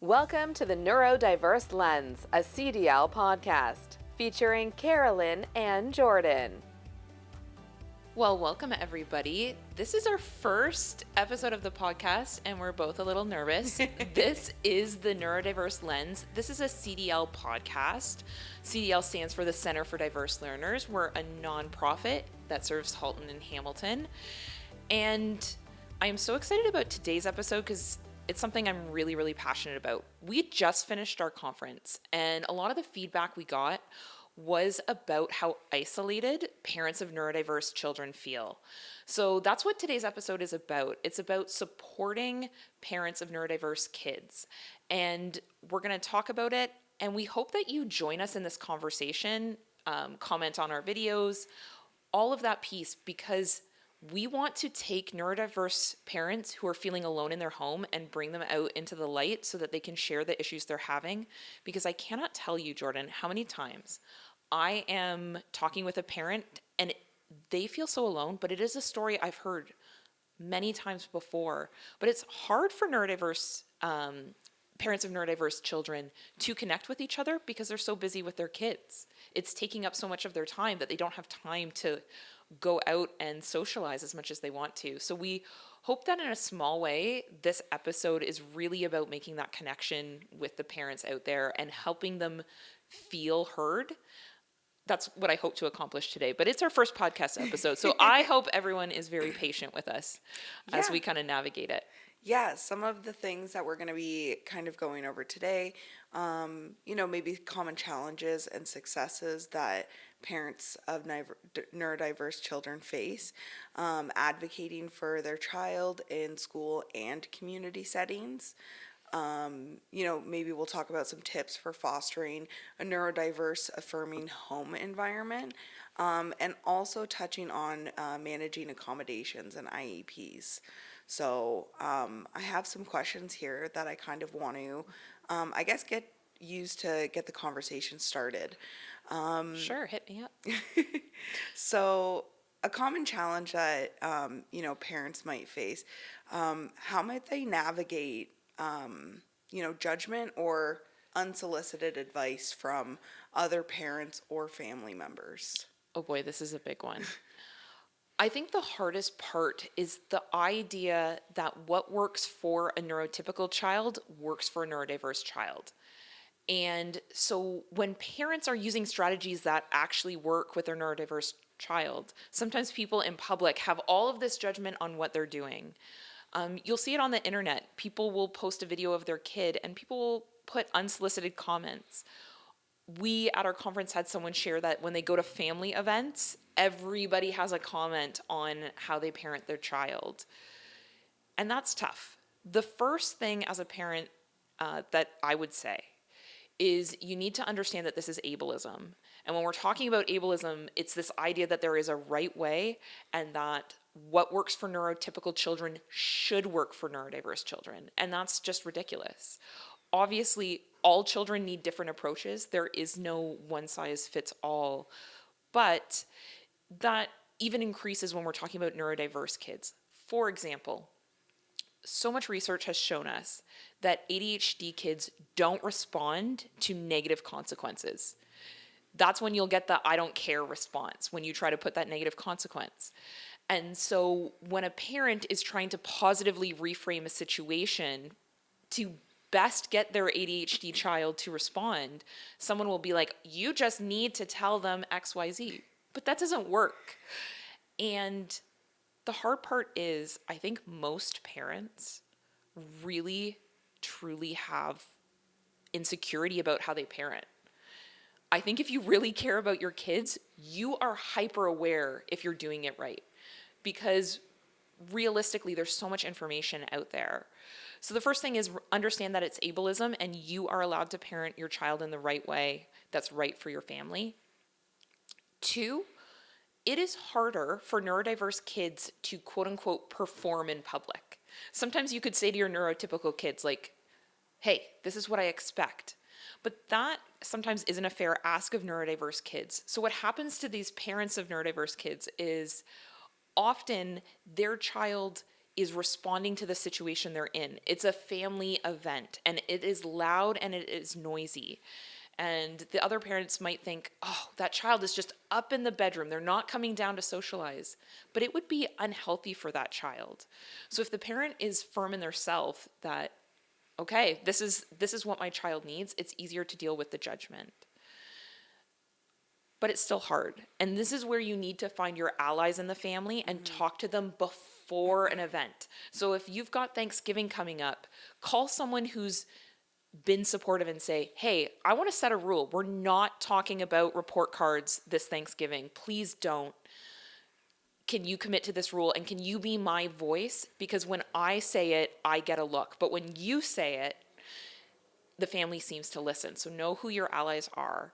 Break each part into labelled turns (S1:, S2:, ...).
S1: Welcome to the Neurodiverse Lens, a CDL podcast featuring Carolyn and Jordan.
S2: Well, welcome everybody. This is our first episode of the podcast, and we're both a little nervous. This is the Neurodiverse Lens. This is a CDL podcast. CDL stands for the Center for Diverse Learners. We're a nonprofit that serves Halton and Hamilton. And I am so excited about today's episode because it's something I'm really, really passionate about. We just finished our conference, and a lot of the feedback we got was about how isolated parents of neurodiverse children feel. So that's what today's episode is about. It's about supporting parents of neurodiverse kids. And we're going to talk about it, and we hope that you join us in this conversation, comment on our videos, all of that piece, because we want to take neurodiverse parents who are feeling alone in their home and bring them out into the light so that they can share the issues they're having. Because I cannot tell you, Jordan, how many times I am talking with a parent and they feel so alone, but it is a story I've heard many times before. But it's hard for neurodiverse parents of neurodiverse children to connect with each other because they're so busy with their kids. It's taking up so much of their time that they don't have time to go out and socialize as much as they want to. So we hope that in a small way, this episode is really about making that connection with the parents out there and helping them feel heard. That's what I hope to accomplish today. But it's our first podcast episode, so I hope everyone is very patient with us as we kind of navigate it.
S3: Yeah, some of the things that we're going to be kind of going over today, maybe common challenges and successes that parents of neurodiverse children face, advocating for their child in school and community settings. Maybe we'll talk about some tips for fostering a neurodiverse-affirming home environment, and also touching on managing accommodations and IEPs. So I have some questions here that I kind of want to, get used to get the conversation started.
S2: Sure, hit me up.
S3: So a common challenge that, parents might face, how might they navigate, judgment or unsolicited advice from other parents or family members?
S2: Oh boy, this is a big one. I think the hardest part is the idea that what works for a neurotypical child works for a neurodiverse child. And so when parents are using strategies that actually work with their neurodiverse child, sometimes people in public have all of this judgment on what they're doing. You'll see it on the internet. People will post a video of their kid and people will put unsolicited comments. We at our conference had someone share that when they go to family events, everybody has a comment on how they parent their child. And that's tough. The first thing as a parent that I would say is you need to understand that this is ableism. And when we're talking about ableism, it's this idea that there is a right way and that what works for neurotypical children should work for neurodiverse children. And that's just ridiculous. Obviously, all children need different approaches. There is no one size fits all. But that even increases when we're talking about neurodiverse kids. For example, so much research has shown us that ADHD kids don't respond to negative consequences. That's when you'll get the I don't care response when you try to put that negative consequence. And so when a parent is trying to positively reframe a situation to best get their ADHD child to respond, someone will be like, you just need to tell them XYZ. But that doesn't work. And the hard part is, I think most parents really, truly have insecurity about how they parent. I think if you really care about your kids, you are hyper aware if you're doing it right. Because realistically, there's so much information out there. So the first thing is understand that it's ableism and you are allowed to parent your child in the right way that's right for your family. 2, it is harder for neurodiverse kids to quote unquote perform in public. Sometimes you could say to your neurotypical kids like, hey, this is what I expect. But that sometimes isn't a fair ask of neurodiverse kids. So what happens to these parents of neurodiverse kids is often their child is responding to the situation they're in. It's a family event, and it is loud and it is noisy. And the other parents might think, oh, that child is just up in the bedroom. They're not coming down to socialize. But it would be unhealthy for that child. So if the parent is firm in their self that, okay, this is what my child needs, it's easier to deal with the judgment. But it's still hard. And this is where you need to find your allies in the family and talk to them before an event. So if you've got Thanksgiving coming up, call someone who's been supportive and say, hey, I want to set a rule. We're not talking about report cards this Thanksgiving. Please don't. Can you commit to this rule? And can you be my voice? Because when I say it, I get a look. But when you say it, the family seems to listen. So know who your allies are.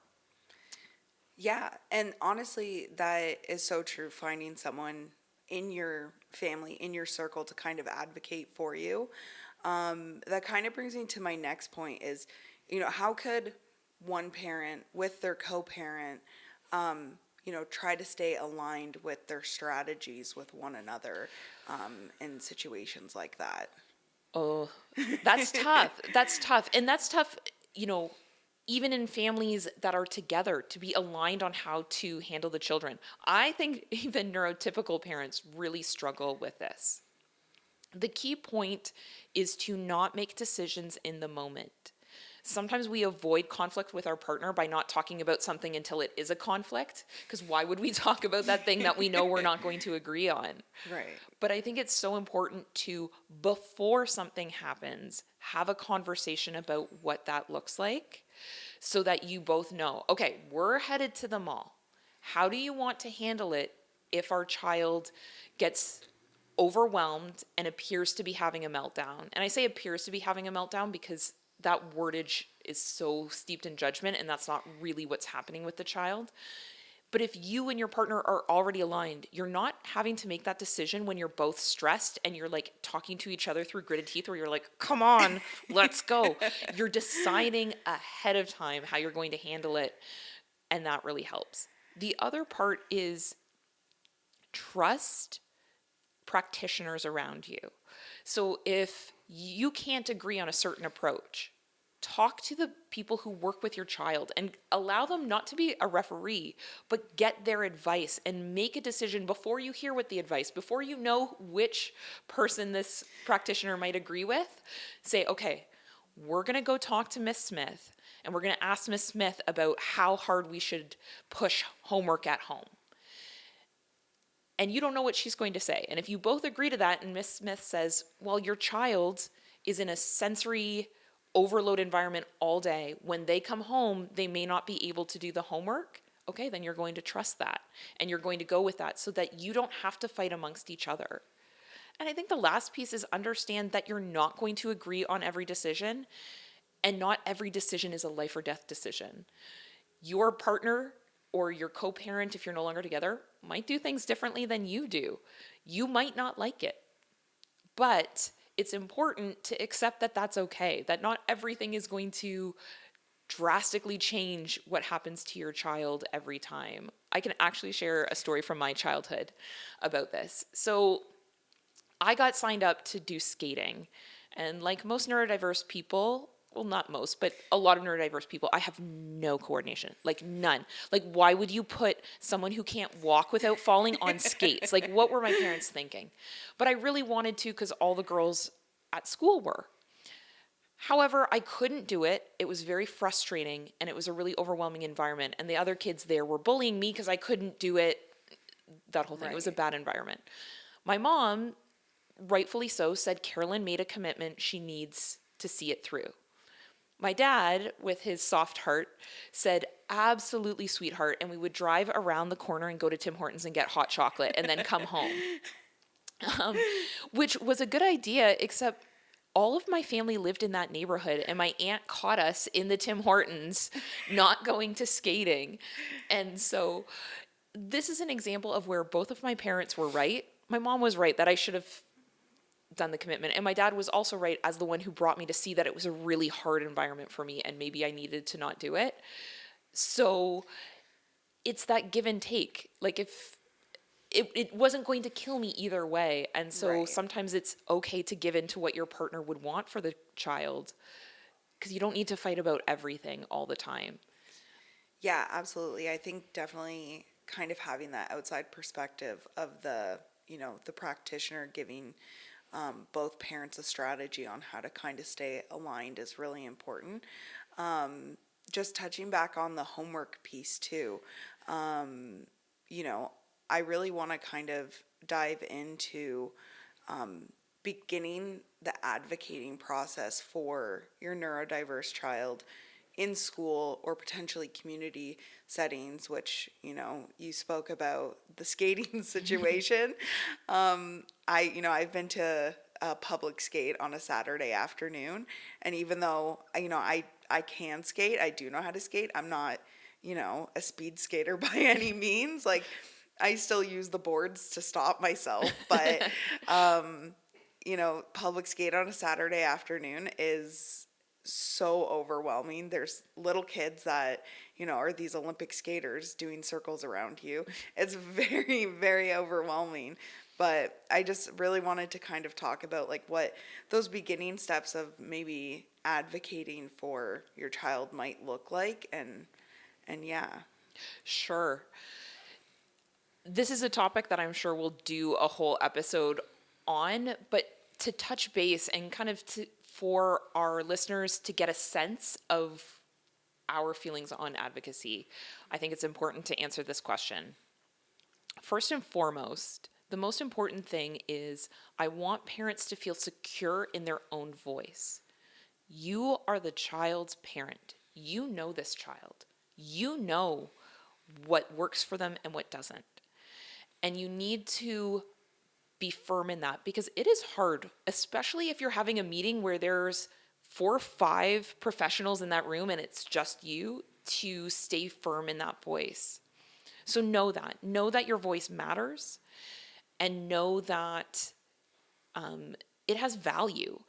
S3: Yeah, and honestly, that is so true. Finding someone in your family, in your circle to kind of advocate for you. That kind of brings me to my next point is, how could one parent with their co-parent, try to stay aligned with their strategies with one another in situations like that?
S2: Oh, that's tough. That's tough. And that's tough, even in families that are together, to be aligned on how to handle the children. I think even neurotypical parents really struggle with this. The key point is to not make decisions in the moment. Sometimes we avoid conflict with our partner by not talking about something until it is a conflict, because why would we talk about that thing that we know we're not going to agree on?
S3: Right.
S2: But I think it's so important to, before something happens, have a conversation about what that looks like so that you both know, okay, we're headed to the mall. How do you want to handle it if our child gets overwhelmed and appears to be having a meltdown? And I say appears to be having a meltdown because that wordage is so steeped in judgment, and that's not really what's happening with the child. But if you and your partner are already aligned, you're not having to make that decision when you're both stressed and you're like talking to each other through gritted teeth where you're like, come on, let's go. You're deciding ahead of time how you're going to handle it, and that really helps. The other part is trust practitioners around you. So if you can't agree on a certain approach, talk to the people who work with your child and allow them not to be a referee, but get their advice and make a decision before you hear what the advice, before you know which person this practitioner might agree with. Say, okay, we're going to go talk to Miss Smith and we're going to ask Miss Smith about how hard we should push homework at home. And you don't know what she's going to say. And if you both agree to that and Miss Smith says, well, your child is in a sensory overload environment all day. When they come home, they may not be able to do the homework. Okay, then you're going to trust that. And you're going to go with that so that you don't have to fight amongst each other. And I think the last piece is understand that you're not going to agree on every decision. And not every decision is a life or death decision. Your partner or your co-parent, if you're no longer together, might do things differently than you do. You might not like it. But it's important to accept that that's okay, that not everything is going to drastically change what happens to your child every time. I can actually share a story from my childhood about this. So I got signed up to do skating. And like most neurodiverse people, well, not most, but a lot of neurodiverse people, I have no coordination, like none. Like, why would you put someone who can't walk without falling on skates? Like, what were my parents thinking? But I really wanted to because all the girls at school were. However, I couldn't do it. It was very frustrating, and it was a really overwhelming environment. And the other kids there were bullying me because I couldn't do it, that whole thing. Right. It was a bad environment. My mom, rightfully so, said Carolyn made a commitment. She needs to see it through. My dad, with his soft heart, said, absolutely, sweetheart, and we would drive around the corner and go to Tim Hortons and get hot chocolate and then come home, which was a good idea, except all of my family lived in that neighborhood, and my aunt caught us in the Tim Hortons not going to skating. And so this is an example of where both of my parents were right. My mom was right that I should have done the commitment. And my dad was also right as the one who brought me to see that it was a really hard environment for me and maybe I needed to not do it. So it's that give and take. Like if it wasn't going to kill me either way. And so
S3: Right.
S2: sometimes it's okay to give in to what your partner would want for the child, because you don't need to fight about everything all the time.
S3: Yeah, absolutely. I think definitely kind of having that outside perspective of the, the practitioner giving both parents a strategy on how to kind of stay aligned is really important. Just touching back on the homework piece too, you know, I really want to kind of dive into beginning the advocating process for your neurodiverse child in school or potentially community settings, which, you spoke about the skating situation. I've been to a public skate on a Saturday afternoon, and even though, I can skate, I do know how to skate, I'm not, a speed skater by any means. Like, I still use the boards to stop myself, but, public skate on a Saturday afternoon is so overwhelming. There's little kids that, are these Olympic skaters doing circles around you. It's very, very overwhelming. But I just really wanted to kind of talk about like what those beginning steps of maybe advocating for your child might look like, and yeah.
S2: Sure. This is a topic that I'm sure we'll do a whole episode on, but to touch base and kind of for our listeners to get a sense of our feelings on advocacy, I think it's important to answer this question. First and foremost, the most important thing is I want parents to feel secure in their own voice. You are the child's parent. You know this child. You know what works for them and what doesn't. And you need to be firm in that, because it is hard, especially if you're having a meeting where there's 4 or 5 professionals in that room and it's just you, to stay firm in that voice. So know that your voice matters, and know that it has value.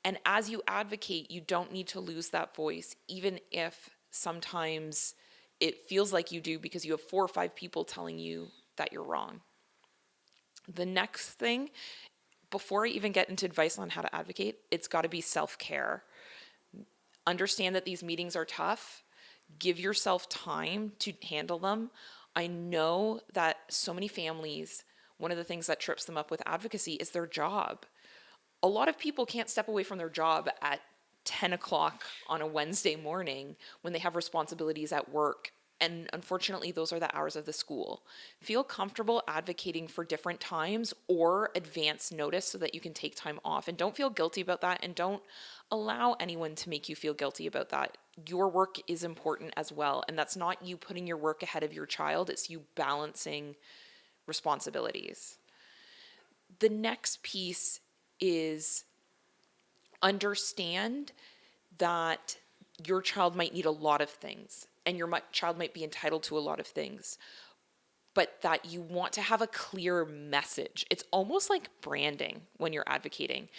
S2: And as you advocate, you don't need to lose that voice, even if sometimes it feels like you do, because you have 4 or 5 people telling you that you're wrong. The next thing, before I even get into advice on how to advocate, it's got to be self-care. Understand that these meetings are tough. Give yourself time to handle them. I know that so many families, one of the things that trips them up with advocacy is their job. A lot of people can't step away from their job at 10 o'clock on a Wednesday morning when they have responsibilities at work. And unfortunately, those are the hours of the school. Feel comfortable advocating for different times or advance notice so that you can take time off. And don't feel guilty about that. And don't allow anyone to make you feel guilty about that. Your work is important as well. And that's not you putting your work ahead of your child. It's you balancing responsibilities. The next piece is understand that your child might need a lot of things, and your child might be entitled to a lot of things, but that you want to have a clear message. It's almost like branding when you're advocating.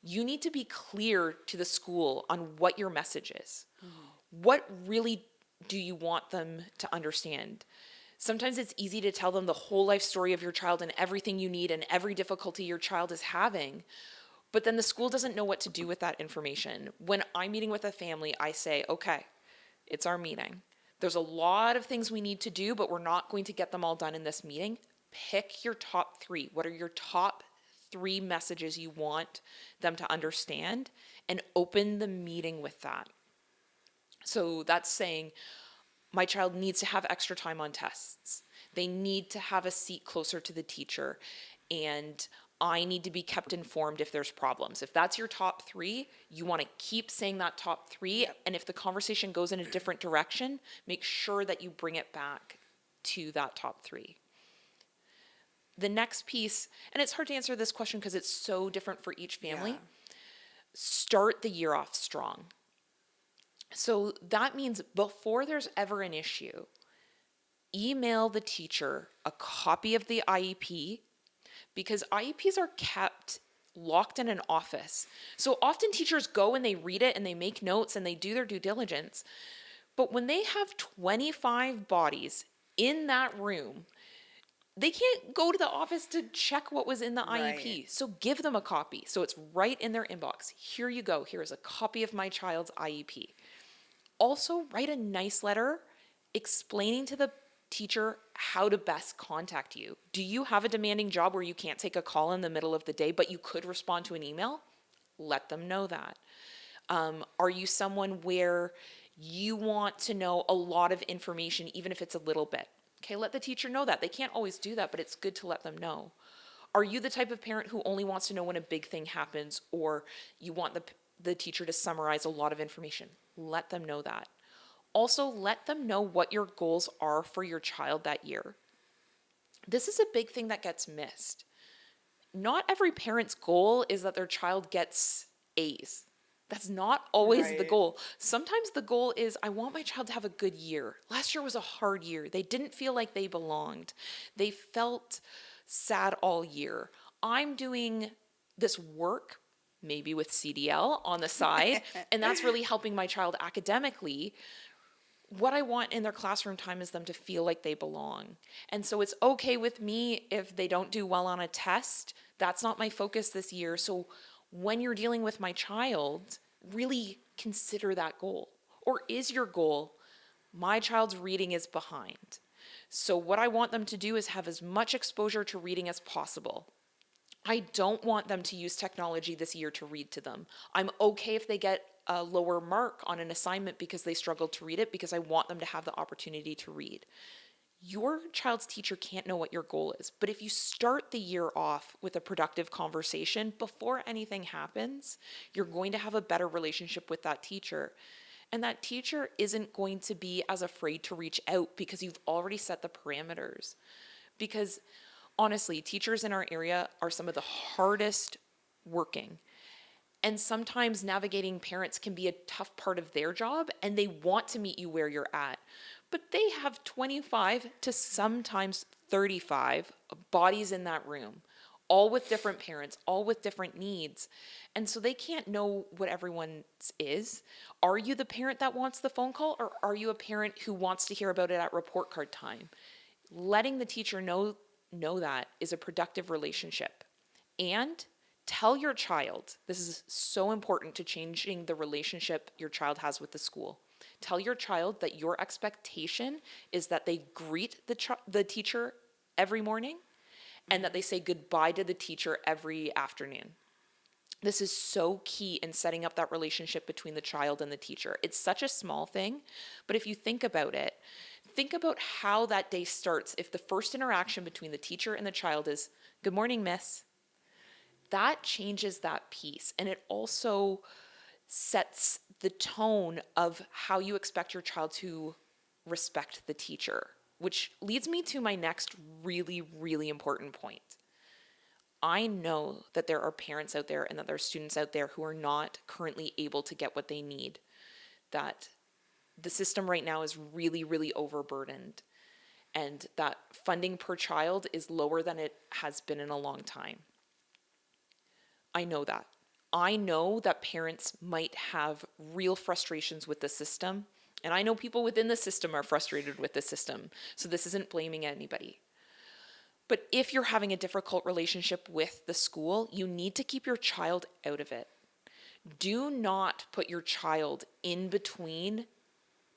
S2: You need to be clear to the school on what your message is. What really do you want them to understand? Sometimes it's easy to tell them the whole life story of your child and everything you need and every difficulty your child is having, but then the school doesn't know what to do with that information. When I'm meeting with a family, I say, okay, it's our meeting. There's a lot of things we need to do, but we're not going to get them all done in this meeting. Pick your top 3. What are your top 3 messages you want them to understand? And open the meeting with that. So that's saying, my child needs to have extra time on tests. They need to have a seat closer to the teacher. And I need to be kept informed if there's problems. If that's your top 3, you want to keep saying that top 3. Yep. And if the conversation goes in a different direction, make sure that you bring it back to that top 3. The next piece, and it's hard to answer this question because it's so different for each family, start the year off strong. So that means before there's ever an issue, email the teacher a copy of the IEP, because IEPs are kept locked in an office. So often teachers go and they read it and they make notes and they do their due diligence. But when they have 25 bodies in that room, they can't go to the office to check what was in the IEP.
S3: Right.
S2: So give them a copy. So it's right in their inbox. Here you go. Here is a copy of my child's IEP. Also, write a nice letter explaining to the teacher how to best contact you. Do you have a demanding job where you can't take a call in the middle of the day, but you could respond to an email? Let them know that. Are you someone where you want to know a lot of information, even if it's a little bit? Okay, let the teacher know that. They can't always do that, but it's good to let them know. Are you the type of parent who only wants to know when a big thing happens, or you want the teacher to summarize a lot of information? Let them know that. Also, let them know what your goals are for your child that year. This is a big thing that gets missed. Not every parent's goal is that their child gets A's. That's not always the
S3: Right.
S2: goal. Sometimes the goal is, I want my child to have a good year. Last year was a hard year. They didn't feel like they belonged. They felt sad all year. I'm doing this work, maybe with CDL on the side, and that's really helping my child academically. What I want in their classroom time is them to feel like they belong. And so it's okay with me if they don't do well on a test. That's not my focus this year. So when you're dealing with my child, really consider that goal. Or is your goal, my child's reading is behind? So what I want them to do is have as much exposure to reading as possible. I don't want them to use technology this year to read to them. I'm okay if they get a lower mark on an assignment because they struggled to read it, because I want them to have the opportunity to read. Your child's teacher can't know what your goal is, but if you start the year off with a productive conversation before anything happens, you're going to have a better relationship with that teacher. And that teacher isn't going to be as afraid to reach out because you've already set the parameters. Because honestly, teachers in our area are some of the hardest working. And sometimes navigating parents can be a tough part of their job, and they want to meet you where you're at. But they have 25 to sometimes 35 bodies in that room, all with different parents, all with different needs. And so they can't know what everyone's is. Are you the parent that wants the phone call, or are you a parent who wants to hear about it at report card time? Letting the teacher know that is a productive relationship. And tell your child, this is so important to changing the relationship your child has with the school. Tell your child that your expectation is that they greet the teacher every morning and that they say goodbye to the teacher every afternoon. This is so key in setting up that relationship between the child and the teacher. It's such a small thing, but if you think about it, think about how that day starts. If the first interaction between the teacher and the child is, "Good morning, miss," that changes that piece. And it also sets the tone of how you expect your child to respect the teacher, which leads me to my next really, really important point. I know that there are parents out there and that there are students out there who are not currently able to get what they need, that the system right now is really, really overburdened, and that funding per child is lower than it has been in a long time. I know that. I know that parents might have real frustrations with the system, and I know people within the system are frustrated with the system, so this isn't blaming anybody. But if you're having a difficult relationship with the school, you need to keep your child out of it. Do not put your child in between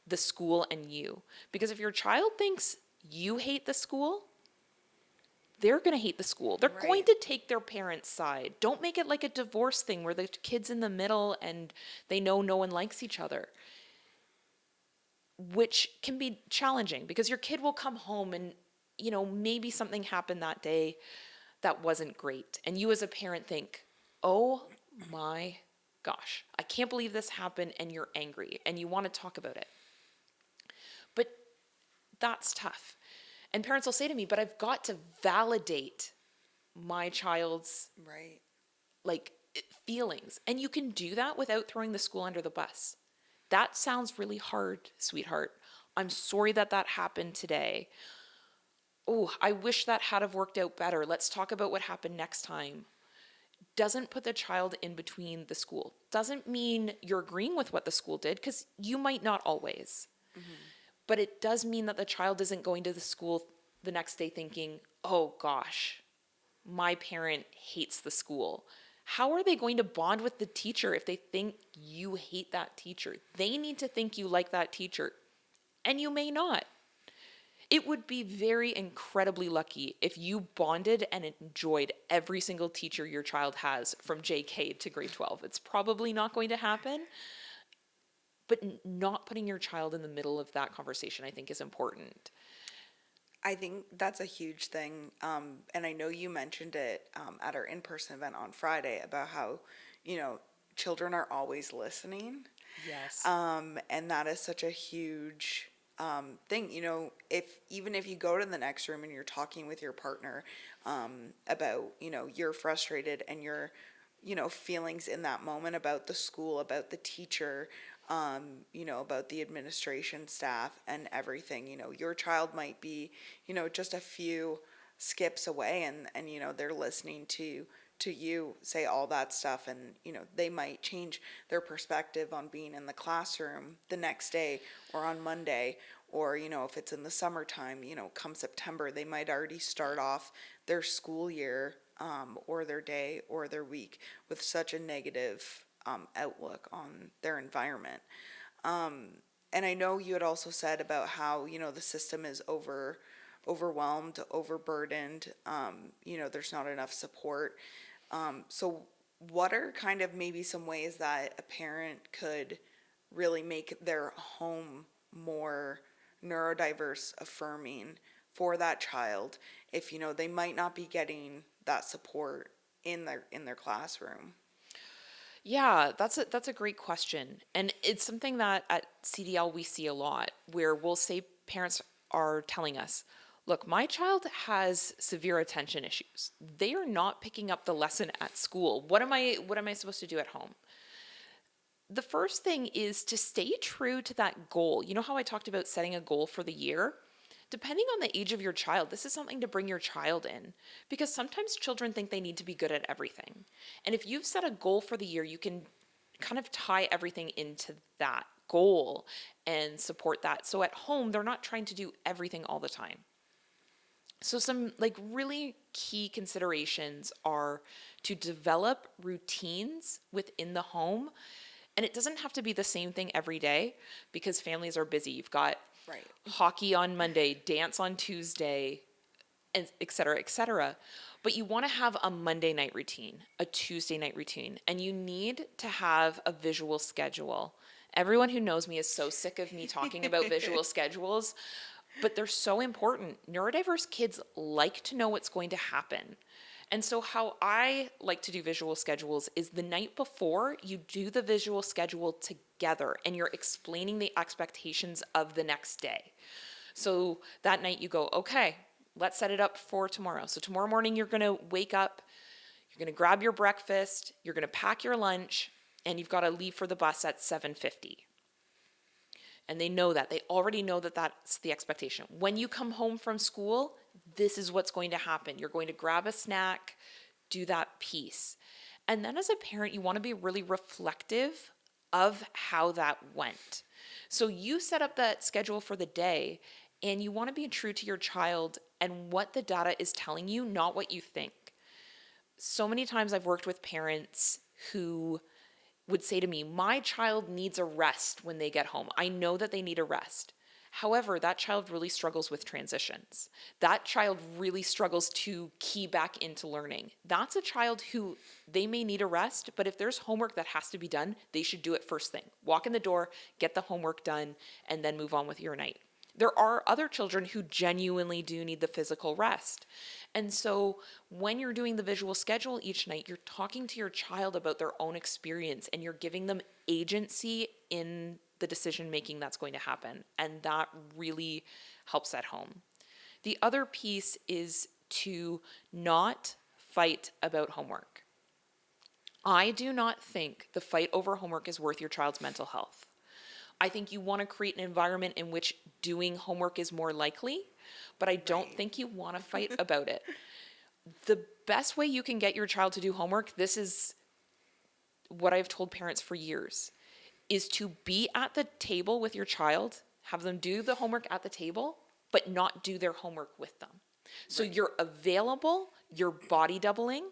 S2: the school and you, because if your child thinks you hate the school, they're going to hate the school. They're going
S3: Right.
S2: to take their parents' side. Don't make it like a divorce thing where the kid's in the middle and they know no one likes each other, which can be challenging because your kid will come home and, maybe something happened that day that wasn't great. And you as a parent think, oh my gosh, I can't believe this happened, and you're angry and you want to talk about it. But that's tough. And parents will say to me, but I've got to validate my child's
S3: Right.
S2: feelings. And you can do that without throwing the school under the bus. That sounds really hard, sweetheart. I'm sorry that happened today. Oh, I wish that had have worked out better. Let's talk about what happened next time. Doesn't put the child in between the school. Doesn't mean you're agreeing with what the school did, because you might not always. But it does mean that the child isn't going to the school the next day thinking, oh gosh, my parent hates the school. How are they going to bond with the teacher if they think you hate that teacher? They need to think you like that teacher, and you may not. It would be very incredibly lucky if you bonded and enjoyed every single teacher your child has from JK to grade 12. It's probably not going to happen, but not putting your child in the middle of that conversation, I think, is important.
S3: I think that's a huge thing. And I know you mentioned it at our in-person event on Friday about how, children are always listening.
S2: Yes.
S3: And that is such a huge thing. If you go to the next room and you're talking with your partner about, you're frustrated and your, feelings in that moment about the school, about the teacher, about the administration staff and everything. Your child might be, just a few skips away and they're listening to you say all that stuff, and they might change their perspective on being in the classroom the next day or on Monday, or if it's in the summertime, come September they might already start off their school year or their day or their week with such a negative outlook on their environment. And I know you had also said about how the system is overwhelmed, overburdened. There's not enough support. So what are kind of maybe some ways that a parent could really make their home more neurodiverse affirming for that child if they might not be getting that support in their classroom?
S2: Yeah, that's a great question. And it's something that at CDL we see a lot, where we'll say parents are telling us, look, my child has severe attention issues. They are not picking up the lesson at school. What am I supposed to do at home? The first thing is to stay true to that goal. You know how I talked about setting a goal for the year? Depending on the age of your child, this is something to bring your child in, because sometimes children think they need to be good at everything. And if you've set a goal for the year, you can kind of tie everything into that goal and support that. So at home, they're not trying to do everything all the time. So some really key considerations are to develop routines within the home. And it doesn't have to be the same thing every day, because families are busy. You've got
S3: Right.
S2: hockey on Monday, dance on Tuesday, and et cetera, et cetera. But you want to have a Monday night routine, a Tuesday night routine, and you need to have a visual schedule. Everyone who knows me is so sick of me talking about visual schedules, but they're so important. Neurodiverse kids like to know what's going to happen. And so how I like to do visual schedules is the night before you do the visual schedule together and you're explaining the expectations of the next day. So that night you go, okay, let's set it up for tomorrow. So tomorrow morning you're going to wake up, you're going to grab your breakfast, you're going to pack your lunch, and you've got to leave for the bus at 7:50. And they know that. They already know that that's the expectation. When you come home from school, this is what's going to happen. You're going to grab a snack, do that piece. And then as a parent, you want to be really reflective of how that went. So you set up that schedule for the day, and you want to be true to your child and what the data is telling you, not what you think. So many times I've worked with parents who would say to me, my child needs a rest when they get home. I know that they need a rest. However, that child really struggles with transitions. That child really struggles to key back into learning. That's a child who they may need a rest, but if there's homework that has to be done, they should do it first thing. Walk in the door, get the homework done, and then move on with your night. There are other children who genuinely do need the physical rest. And so when you're doing the visual schedule each night, you're talking to your child about their own experience and you're giving them agency in the decision making that's going to happen. And that really helps at home. The other piece is to not fight about homework. I do not think the fight over homework is worth your child's mental health. I think you want to create an environment in which doing homework is more likely, but I don't think you want to fight about it. The best way you can get your child to do homework, this is what I've told parents for years, is to be at the table with your child, have them do the homework at the table, but not do their homework with them. So you're available, you're body doubling,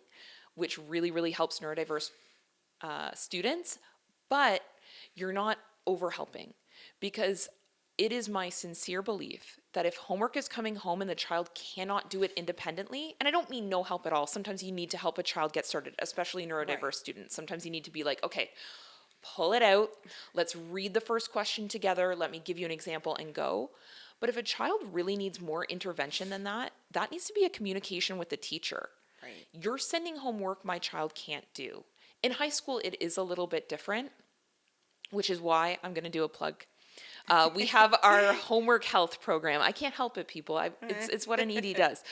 S2: which really, really helps neurodiverse students, but you're not over helping, because it is my sincere belief that if homework is coming home and the child cannot do it independently, and I don't mean no help at all, sometimes you need to help a child get started, especially neurodiverse students. Sometimes you need to be like, okay, pull it out, let's read the first question together, let me give you an example and go. But if a child really needs more intervention than that, that needs to be a communication with the teacher.
S3: Right.
S2: You're sending homework my child can't do. In high school, it is a little bit different, which is why I'm going to do a plug. We have our homework health program. I can't help it, people. It's what an ED does.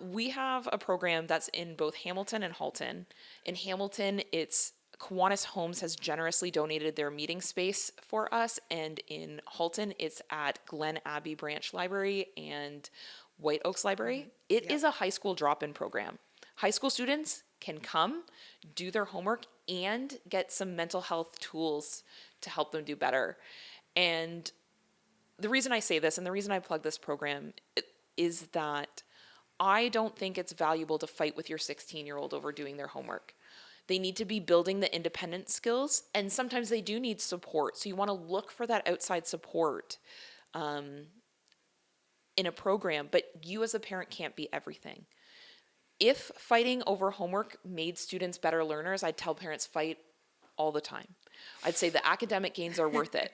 S2: We have a program that's in both Hamilton and Halton. In Hamilton, it's Kiwanis Homes has generously donated their meeting space for us, and in Halton, it's at Glen Abbey Branch Library and White Oaks Library. It is a high school drop-in program. High school students can come, do their homework, and get some mental health tools to help them do better. And the reason I say this, and the reason I plug this program, is that I don't think it's valuable to fight with your 16-year-old over doing their homework. They need to be building the independent skills, and sometimes they do need support. So you want to look for that outside support in a program, but you as a parent can't be everything. If fighting over homework made students better learners, I'd tell parents fight all the time. I'd say the academic gains are worth it.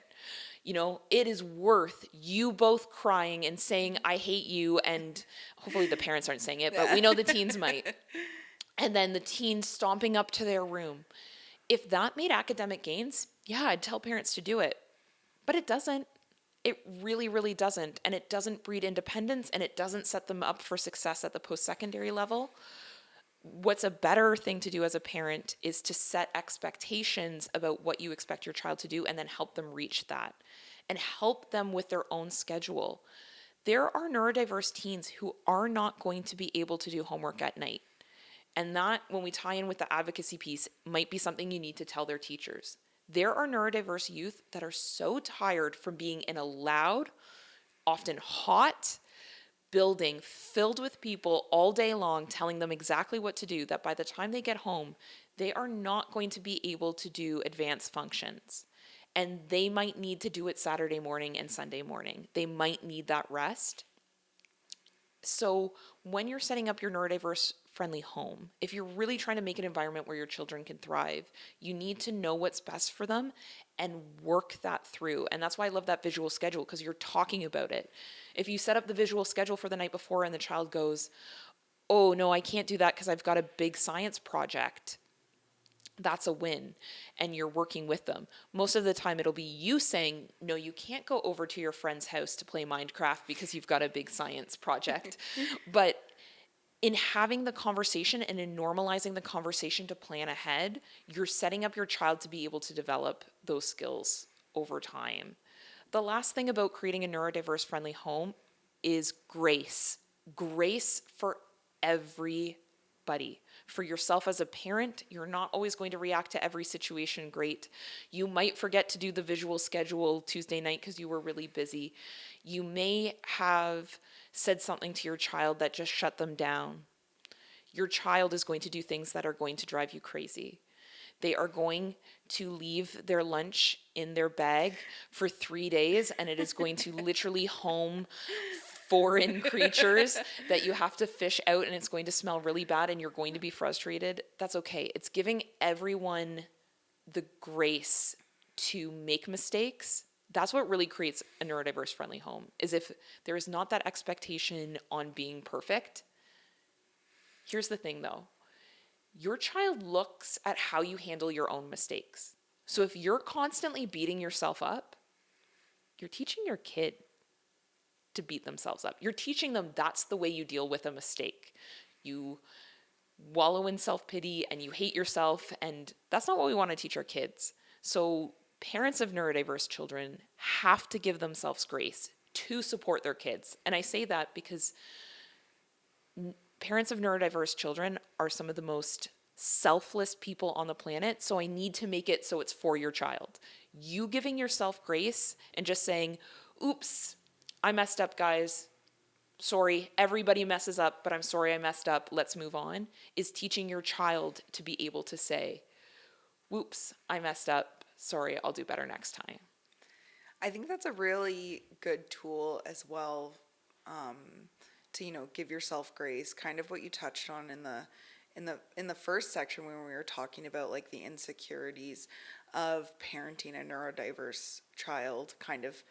S2: You know, it is worth you both crying and saying, I hate you, and hopefully the parents aren't saying it, but we know the teens might. And then the teens stomping up to their room. If that made academic gains, yeah, I'd tell parents to do it. But it doesn't. It really, really doesn't. And it doesn't breed independence, and it doesn't set them up for success at the post-secondary level. What's a better thing to do as a parent is to set expectations about what you expect your child to do, and then help them reach that and help them with their own schedule. There are neurodiverse teens who are not going to be able to do homework at night. And that, when we tie in with the advocacy piece, might be something you need to tell their teachers. There are neurodiverse youth that are so tired from being in a loud, often hot building filled with people all day long telling them exactly what to do, that by the time they get home, they are not going to be able to do advanced functions. And they might need to do it Saturday morning and Sunday morning. They might need that rest. So when you're setting up your neurodiverse friendly home, if you're really trying to make an environment where your children can thrive, you need to know what's best for them and work that through. And that's why I love that visual schedule, because you're talking about it. If you set up the visual schedule for the night before and the child goes, oh no, I can't do that because I've got a big science project, that's a win, and you're working with them. Most of the time it'll be you saying, no, you can't go over to your friend's house to play Minecraft because you've got a big science project. But in having the conversation and in normalizing the conversation to plan ahead, you're setting up your child to be able to develop those skills over time. The last thing about creating a neurodiverse friendly home is grace. Grace for everybody. For yourself as a parent, you're not always going to react to every situation great. You might forget to do the visual schedule Tuesday night because you were really busy. You may have said something to your child that just shut them down. Your child is going to do things that are going to drive you crazy. They are going to leave their lunch in their bag for 3 days, and it is going to literally home foreign creatures that you have to fish out, and it's going to smell really bad, and you're going to be frustrated. That's okay. It's giving everyone the grace to make mistakes. That's what really creates a neurodiverse friendly home, is if there is not that expectation on being perfect. Here's the thing though. Your child looks at how you handle your own mistakes. So if you're constantly beating yourself up, you're teaching your kid to beat themselves up. You're teaching them that's the way you deal with a mistake. You wallow in self-pity and you hate yourself, and that's not what we want to teach our kids. So parents of neurodiverse children have to give themselves grace to support their kids. And I say that because parents of neurodiverse children are some of the most selfless people on the planet. So I need to make it so it's for your child. You giving yourself grace and just saying, oops, I messed up, guys. Sorry, everybody messes up, but I'm sorry I messed up. Let's move on, is teaching your child to be able to say, whoops, I messed up. Sorry, I'll do better next time.
S3: I think that's a really good tool as well, um, to give yourself grace. Kind of what you touched on in the first section when we were talking about like the insecurities of parenting a neurodiverse child, kind of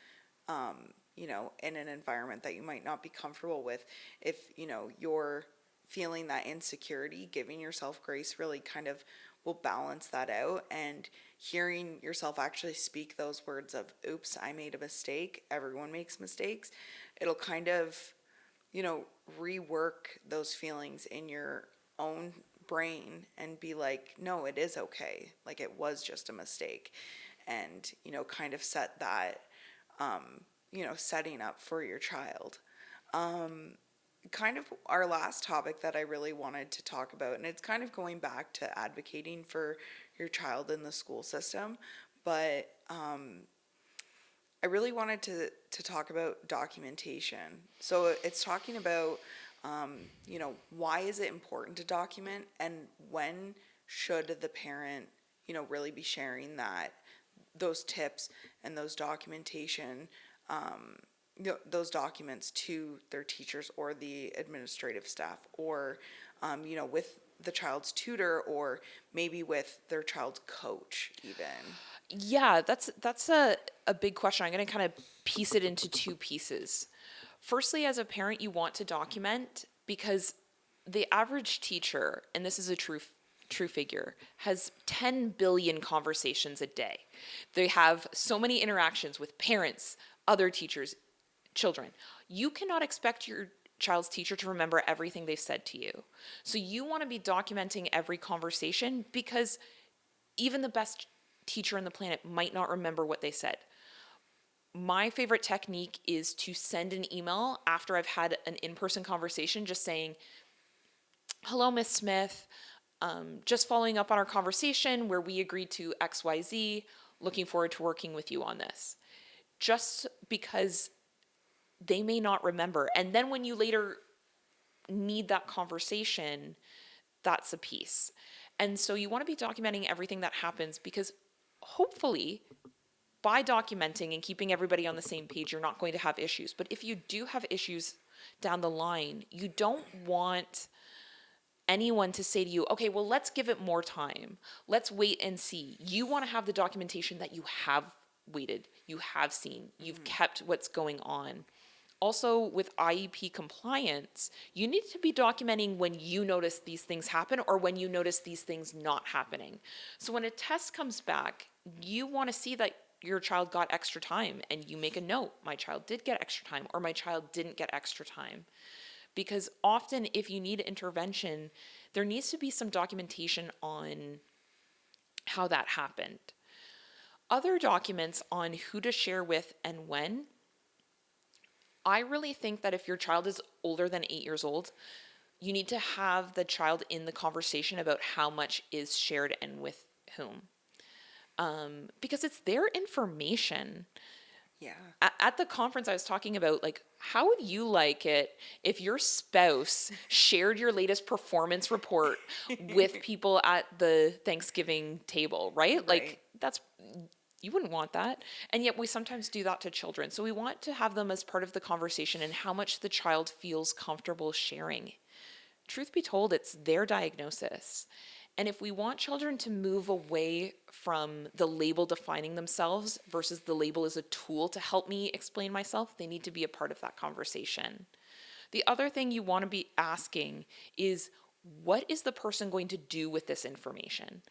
S3: in an environment that you might not be comfortable with. If you're feeling that insecurity, giving yourself grace really kind of will balance that out, and hearing yourself actually speak those words of, oops, I made a mistake. Everyone makes mistakes. It'll kind of, rework those feelings in your own brain and be like, no, it is okay. Like, it was just a mistake. And, kind of set that, setting up for your child. Kind of our last topic that I really wanted to talk about, and it's kind of going back to advocating for your child in the school system, but I really wanted to talk about documentation. So it's talking about, why is it important to document, and when should the parent, really be sharing those tips and those documentation, those documents to their teachers or the administrative staff, or with the child's tutor, or maybe with their child's coach even.
S2: Yeah, that's a big question. I'm going to kind of piece it into two pieces. Firstly, as a parent, you want to document because the average teacher, and this is a true figure, has 10 billion conversations a day. They have so many interactions with parents, other teachers, children. You cannot expect your child's teacher to remember everything they've said to you. So you want to be documenting every conversation, because even the best teacher on the planet might not remember what they said. My favorite technique is to send an email after I've had an in-person conversation just saying, hello, Miss Smith. Just following up on our conversation where we agreed to XYZ. Looking forward to working with you on this. Just because they may not remember. And then when you later need that conversation, that's a piece. And so you want to be documenting everything that happens, because hopefully by documenting and keeping everybody on the same page, you're not going to have issues. But if you do have issues down the line, you don't want anyone to say to you, okay, well, let's give it more time. Let's wait and see. You want to have the documentation that you have waited, you have seen, you've kept what's going on. Also, with IEP compliance, you need to be documenting when you notice these things happen or when you notice these things not happening. So when a test comes back, you want to see that your child got extra time, and you make a note, my child did get extra time, or my child didn't get extra time. Because often if you need intervention, there needs to be some documentation on how that happened. Other documents on who to share with and when. I really think that if your child is older than 8 years old, you need to have the child in the conversation about how much is shared and with whom. Because it's their information.
S3: Yeah.
S2: At the conference I was talking about, like, how would you like it if your spouse shared your latest performance report with people at the Thanksgiving table, right? Like, you wouldn't want that. And yet we sometimes do that to children. So we want to have them as part of the conversation and how much the child feels comfortable sharing. Truth be told, it's their diagnosis. And if we want children to move away from the label defining themselves versus the label as a tool to help me explain myself, they need to be a part of that conversation. The other thing you want to be asking is, what is the person going to do with this information?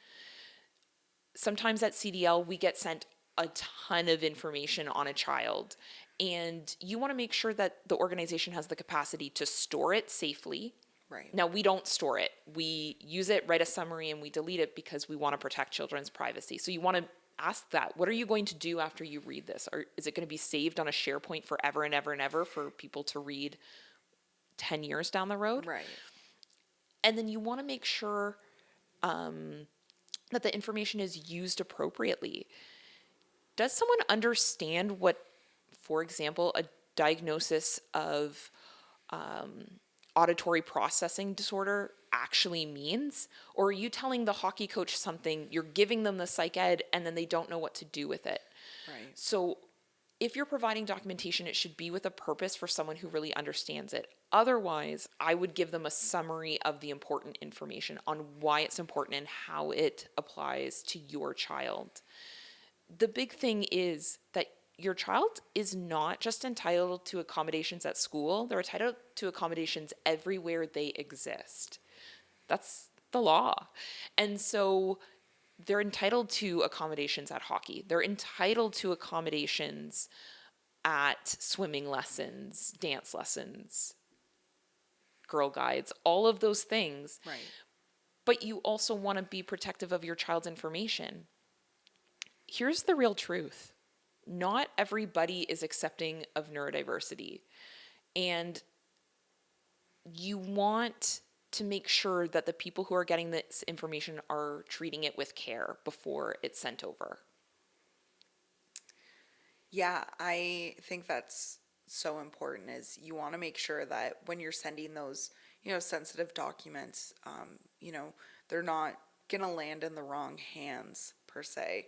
S2: Sometimes at CDL, we get sent a ton of information on a child, and you want to make sure that the organization has the capacity to store it safely.
S3: Right.
S2: Now, we don't store it. We use it, write a summary, and we delete it because we want to protect children's privacy. So you want to ask that. What are you going to do after you read this? Or is it going to be saved on a SharePoint forever and ever and ever for people to read 10 years down the road?
S3: Right.
S2: And then you want to make sure that the information is used appropriately. Does someone understand what, for example, a diagnosis of auditory processing disorder actually means? Or are you telling the hockey coach something, you're giving them the psych ed, and then they don't know what to do with it?
S3: Right.
S2: So if you're providing documentation, it should be with a purpose for someone who really understands it. Otherwise, I would give them a summary of the important information on why it's important and how it applies to your child. The big thing is that your child is not just entitled to accommodations at school, they're entitled to accommodations everywhere they exist. That's the law. And so they're entitled to accommodations at hockey. They're entitled to accommodations at swimming lessons, dance lessons, Girl Guides, all of those things.
S3: Right.
S2: But you also want to be protective of your child's information. Here's the real truth. Not everybody is accepting of neurodiversity. And you want to make sure that the people who are getting this information are treating it with care before it's sent over.
S3: Yeah, I think that's so important is you want to make sure that when you're sending those, sensitive documents, they're not going to land in the wrong hands per se.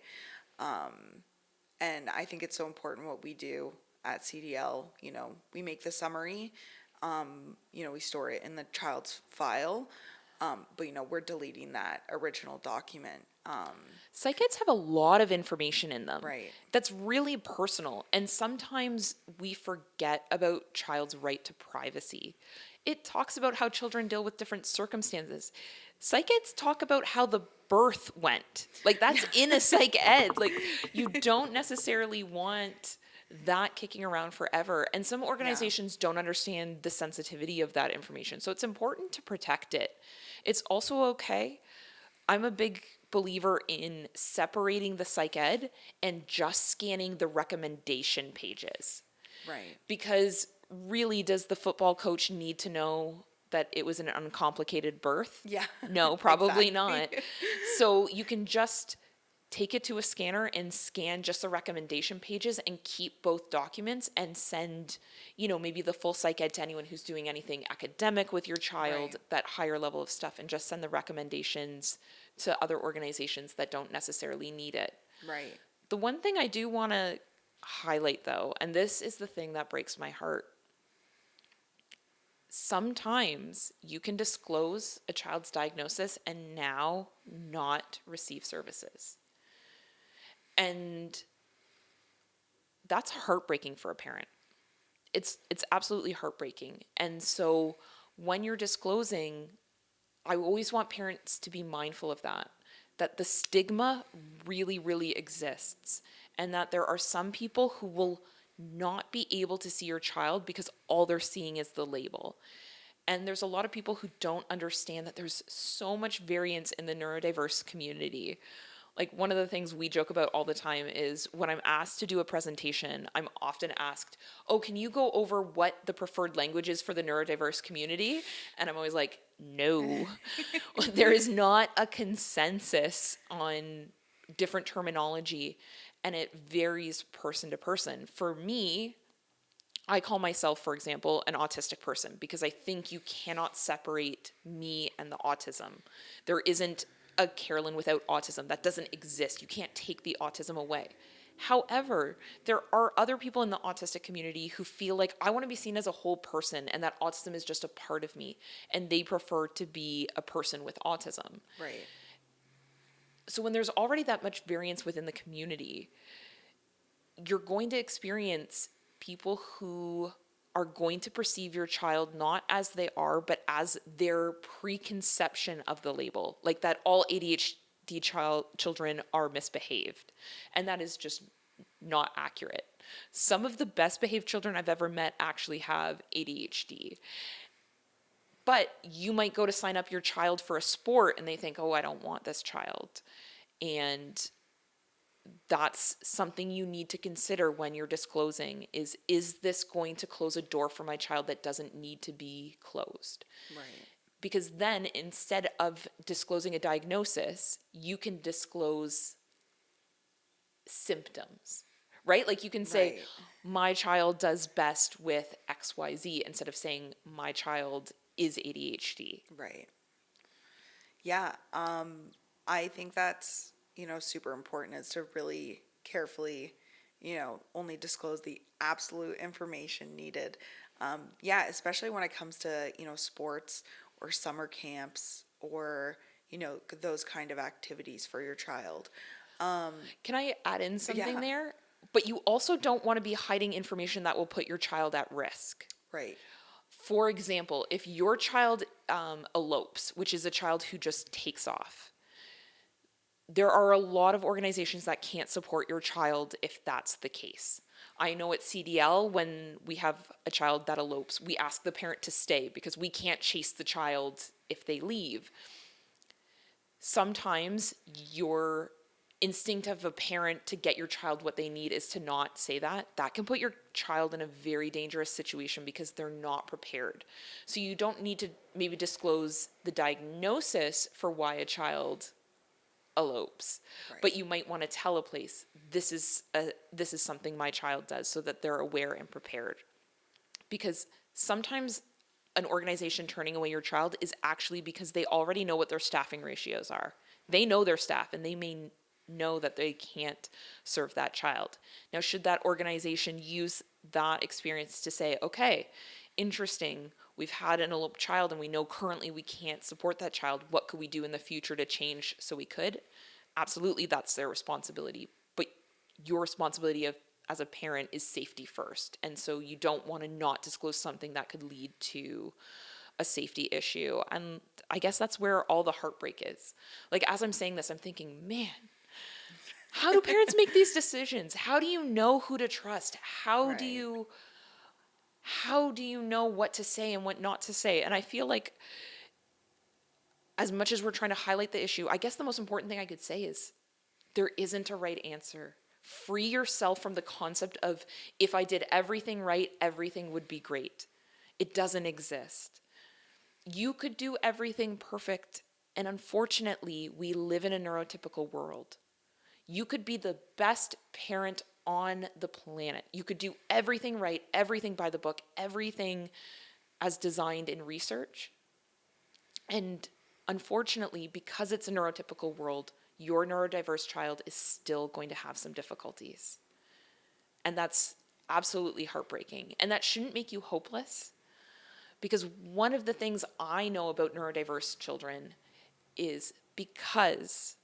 S3: And I think it's so important what we do at CDL. We make the summary, we store it in the child's file, but, we're deleting that original document.
S2: Psych eds have a lot of information in them.
S3: Right.
S2: That's really personal. And sometimes we forget about child's right to privacy. It talks about how children deal with different circumstances. Psych eds talk about how the birth went. Like, that's in a psych ed. Like, you don't necessarily want that kicking around forever. And some organizations don't understand the sensitivity of that information. So it's important to protect it. It's also okay. I'm a big believer in separating the psych ed and just scanning the recommendation pages.
S3: Right.
S2: Because really, does the football coach need to know that it was an uncomplicated birth?
S3: Yeah.
S2: No, probably
S3: Exactly.
S2: not. So you can just take it to a scanner and scan just the recommendation pages and keep both documents and send, maybe the full psych ed to anyone who's doing anything academic with your child,
S3: Right.
S2: that higher level of stuff, and just send the recommendations to other organizations that don't necessarily need it.
S3: Right.
S2: The one thing I do want to highlight, though, and this is the thing that breaks my heart, sometimes you can disclose a child's diagnosis and now not receive services. And that's heartbreaking for a parent. It's absolutely heartbreaking. And so when you're disclosing, I always want parents to be mindful of that the stigma really, really exists, and that there are some people who will not be able to see your child because all they're seeing is the label. And there's a lot of people who don't understand that there's so much variance in the neurodiverse community. Like, one of the things we joke about all the time is when I'm asked to do a presentation, I'm often asked, oh, can you go over what the preferred language is for the neurodiverse community? And I'm always like, no. There is not a consensus on different terminology, and it varies person to person. For me, I call myself, for example, an autistic person because I think you cannot separate me and the autism. There isn't a Carolyn without autism. That doesn't exist. You can't take the autism away. However, there are other people in the autistic community who feel like I want to be seen as a whole person and that autism is just a part of me, and they prefer to be a person with autism.
S3: Right.
S2: So when there's already that much variance within the community, you're going to experience people who are going to perceive your child not as they are, but as their preconception of the label, like that all ADHD children are misbehaved. And that is just not accurate. Some of the best behaved children I've ever met actually have ADHD. But you might go to sign up your child for a sport and they think, oh, I don't want this child. And that's something you need to consider when you're disclosing is this going to close a door for my child that doesn't need to be closed?
S3: Right.
S2: Because then instead of disclosing a diagnosis, you can disclose symptoms, right? Like you can say,
S3: Right.
S2: my child does best with XYZ instead of saying my child is ADHD.
S3: Right. Yeah. I think that's, super important is to really carefully, only disclose the absolute information needed. Yeah, especially when it comes to, sports or summer camps or, those kind of activities for your child.
S2: Can I add in something
S3: Yeah.
S2: there? But you also don't want to be hiding information that will put your child at risk.
S3: Right.
S2: For example, if your child elopes, which is a child who just takes off, there are a lot of organizations that can't support your child if that's the case. I know at CDL, when we have a child that elopes, we ask the parent to stay because we can't chase the child if they leave. Sometimes your instinct of a parent to get your child what they need is to not say that. That can put your child in a very dangerous situation because they're not prepared. So you don't need to maybe disclose the diagnosis for why a child elopes,
S3: Right.
S2: but you might want to tell a place, this is something my child does, so that they're aware and prepared. Because sometimes an organization turning away your child is actually because they already know what their staffing ratios are. They know their staff and they may know that they can't serve that child. Now, should that organization use that experience to say, okay, interesting, we've had an eloped child and we know currently we can't support that child. What could we do in the future to change so we could? Absolutely, that's their responsibility. But your responsibility as a parent is safety first. And so you don't want to not disclose something that could lead to a safety issue. And I guess that's where all the heartbreak is. Like, as I'm saying this, I'm thinking, man, how do parents make these decisions? How do you know who to trust?
S3: Right.
S2: How do you know what to say and what not to say? And I feel like as much as we're trying to highlight the issue, I guess the most important thing I could say is there isn't a right answer. Free yourself from the concept of, if I did everything right, everything would be great. It doesn't exist. You could do everything perfect, and unfortunately, we live in a neurotypical world. You could be the best parent on the planet. You could do everything right, everything by the book, everything as designed in research. And unfortunately, because it's a neurotypical world, your neurodiverse child is still going to have some difficulties. And that's absolutely heartbreaking. And that shouldn't make you hopeless, because one of the things I know about neurodiverse children is because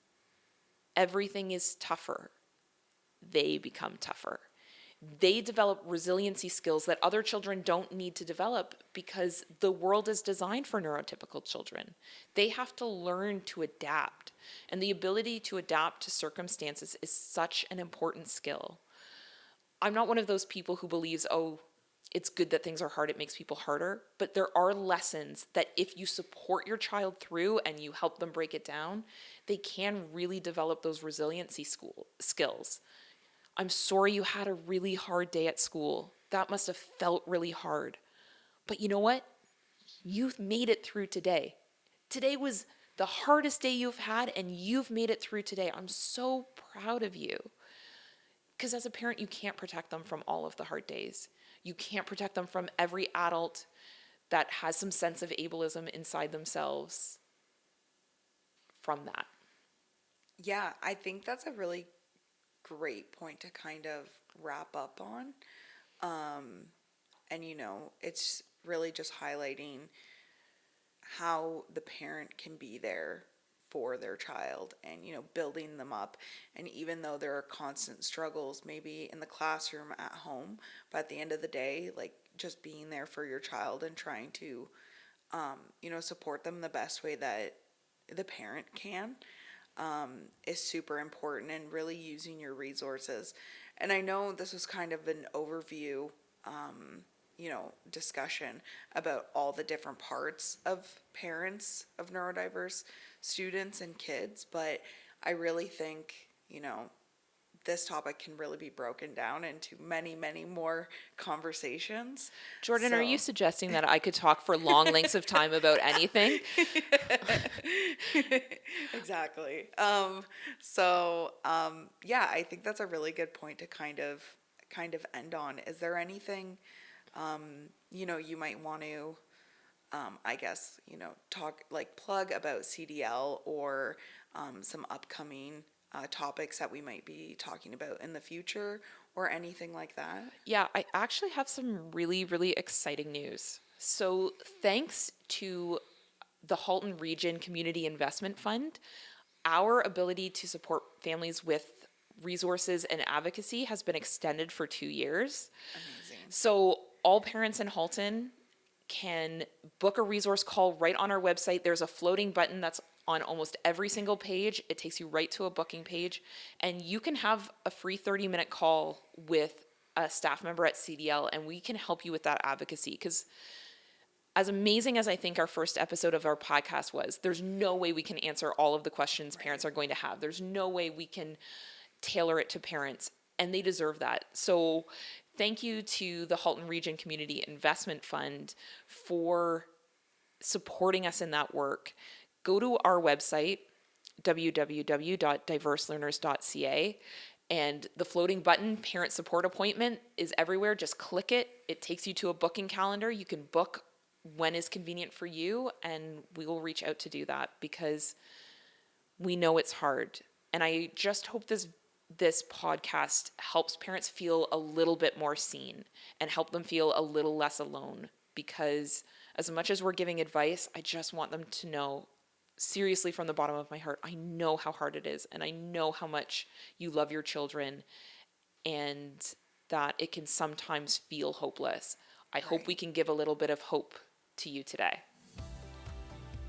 S2: everything is tougher, they become tougher. They develop resiliency skills that other children don't need to develop because the world is designed for neurotypical children. They have to learn to adapt, and the ability to adapt to circumstances is such an important skill. I'm not one of those people who believes, oh, it's good that things are hard, it makes people harder, but there are lessons that if you support your child through and you help them break it down, they can really develop those resiliency skills. I'm sorry you had a really hard day at school. That must have felt really hard. But you know what? You've made it through today. Today was the hardest day you've had, and you've made it through today. I'm so proud of you. Because as a parent, you can't protect them from all of the hard days. You can't protect them from every adult that has some sense of ableism inside themselves from that.
S3: Yeah, I think that's a really great point to kind of wrap up on. And, it's really just highlighting how the parent can be there for their child and, building them up. And even though there are constant struggles, maybe in the classroom, at home, but at the end of the day, like just being there for your child and trying to, support them the best way that the parent can, is super important, and really using your resources. And I know this was kind of an overview, discussion about all the different parts of parents of neurodiverse students and kids, but I really think, this topic can really be broken down into many, many more conversations.
S2: Jordan, are you
S3: So-
S2: suggesting that I could talk for long lengths of time about anything?
S3: Exactly. Yeah, I think that's a really good point to kind of end on. Is there anything, you might want to, I guess, talk, like, plug about CDL or some upcoming topics that we might be talking about in the future or anything like that?
S2: Yeah, I actually have some really, really exciting news. So, thanks to the Halton Region Community Investment Fund, our ability to support families with resources and advocacy has been extended for 2 years.
S3: Amazing.
S2: So, all parents in Halton can book a resource call right on our website. There's a floating button that's on almost every single page. It takes you right to a booking page, and you can have a free 30-minute call with a staff member at CDL, and we can help you with that advocacy. Because as amazing as I think our first episode of our podcast was, there's no way we can answer all of the questions parents are going to have. There's no way we can tailor it to parents, and they deserve that. So thank you to the Halton Region Community Investment Fund for supporting us in that work. Go to our website, www.diverselearners.ca, and the floating button, parent support appointment, is everywhere. Just click it. It takes you to a booking calendar. You can book when is convenient for you, and we will reach out to do that because we know it's hard. And I just hope this podcast helps parents feel a little bit more seen and help them feel a little less alone, because as much as we're giving advice, I just want them to know, seriously, from the bottom of my heart, I know how hard it is, and I know how much you love your children, and that it can sometimes feel hopeless. I hope we can give a little bit of hope to you today.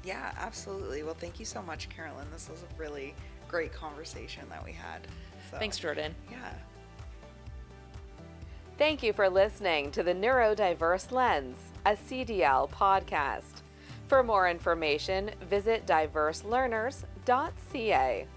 S3: Yeah, absolutely. Well, thank you so much, Carolyn. This was a really great conversation that we had. So,
S2: Thanks, Jordan.
S3: Yeah.
S1: Thank you for listening to the Neurodiverse Lens, a CDL podcast. For more information, visit diverselearners.ca.